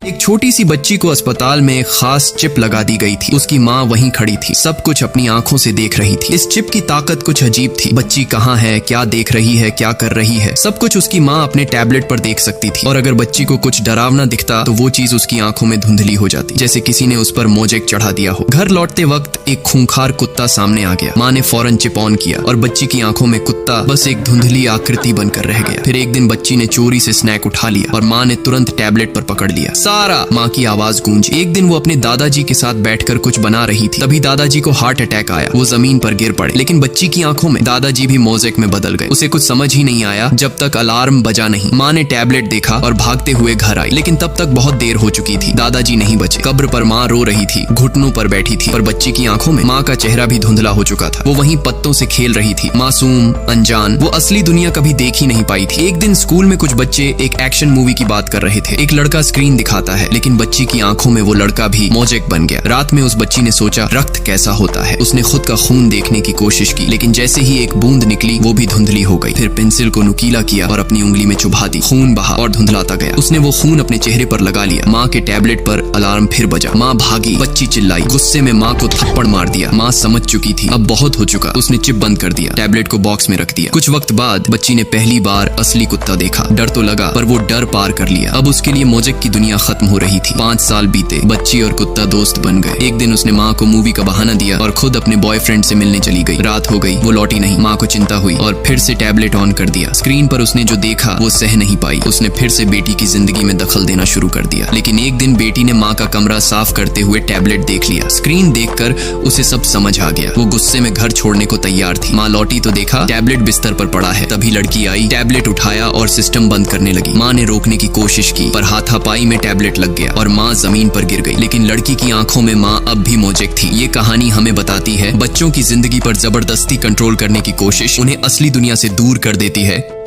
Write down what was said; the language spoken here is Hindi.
एक छोटी सी बच्ची को अस्पताल में एक खास चिप लगा दी गई थी। उसकी माँ वहीं खड़ी थी, सब कुछ अपनी आंखों से देख रही थी। इस चिप की ताकत कुछ अजीब थी। बच्ची कहाँ है, क्या देख रही है, क्या कर रही है, सब कुछ उसकी माँ अपने टैबलेट पर देख सकती थी। और अगर बच्ची को कुछ डरावना दिखता तो वो चीज उसकी आंखों में धुंधली हो जाती, जैसे किसी ने उस पर मोजेक चढ़ा दिया हो। घर लौटते वक्त एक खूंखार कुत्ता सामने आ गया। माँ ने फौरन चिप ऑन किया और बच्ची की आंखों में कुत्ता बस एक धुंधली आकृति बनकर रह गया। फिर एक दिन बच्ची ने चोरी से स्नैक उठा लिया और माँ ने तुरंत टैबलेट पर पकड़ लिया। सारा माँ की आवाज गूंजी। एक दिन वो अपने दादाजी के साथ बैठकर कुछ बना रही थी, तभी दादाजी को हार्ट अटैक आया। वो जमीन पर गिर पड़े, लेकिन बच्ची की आंखों में दादाजी भी मोजेक में बदल गए। उसे कुछ समझ ही नहीं आया जब तक अलार्म बजा नहीं। माँ ने टैबलेट देखा और भागते हुए घर आई, लेकिन तब तक बहुत देर हो चुकी थी। दादाजी नहीं बचे। कब्र पर माँ रो रही थी, घुटनों पर बैठी थी, पर बच्ची की आंखों में माँ का चेहरा भी धुंधला हो चुका था। वो वहीं पत्तों से खेल रही थी, मासूम, अनजान। वो असली दुनिया कभी देख ही नहीं पाई थी। एक दिन स्कूल में कुछ बच्चे एक एक्शन मूवी की बात कर रहे थे। एक लड़का स्क्रीन दिखाता है, लेकिन बच्ची की आंखों में वो लड़का भी मोजेक बन गया। रात में उस बच्ची ने सोचा रक्त कैसा होता है। उसने खुद का खून देखने की कोशिश की, लेकिन जैसे ही एक बूंद निकली वो भी धुंधली हो गई। फिर पेंसिल को नुकीला किया और अपनी उंगली में चुभा दी। खून बहा और धुंधलाता गया। उसने वो खून अपने चेहरे पर लगा लिया। माँ के टैबलेट पर अलार्म फिर बजा। माँ भागी, बच्ची चिल्लाई। गुस्से में माँ को थप्पड़ मार दिया। माँ समझ चुकी थी अब बहुत हो चुका। उसने चिप बंद कर दिया, टैबलेट को बॉक्स में रख दिया। कुछ वक्त बाद बच्ची ने पहली बार असली कुत्ता देखा। डर तो लगा, पर वो डर पार कर लिया। अब उसके लिए मोजेक की दुनिया खत्म हो रही थी। 5 साल बीते, बच्ची और कुत्ता दोस्त बन गए। एक दिन उसने माँ को मूवी का बहाना दिया और खुद अपने बॉयफ्रेंड से मिलने चली गई। रात हो गई, वो लौटी नहीं। माँ को चिंता हुई और फिर से टैबलेट ऑन कर दिया। स्क्रीन पर उसने जो देखा वो सह नहीं पाई। उसने फिर से बेटी की जिंदगी में दखल देना शुरू कर दिया। लेकिन एक दिन बेटी ने माँ का कमरा साफ करते हुए टैबलेट देख लिया। स्क्रीन देखकर उसे सब समझ आ गया। वो गुस्से में घर छोड़ने को तैयार थी। माँ लौटी तो देखा टैबलेट बिस्तर पर पड़ा है। तभी लड़की आई, टैबलेट उठाया और सिस्टम बंद करने लगी। माँ ने रोकने की कोशिश की, पर हाथापाई में टैबलेट लग गया और माँ जमीन पर गिर गई। लेकिन लड़की की आंखों में माँ अब भी मोजेक थी। ये कहानी हमें बताती है बच्चों की जिंदगी पर जबरदस्ती कंट्रोल करने की कोशिश उन्हें असली दुनिया से दूर कर देती है।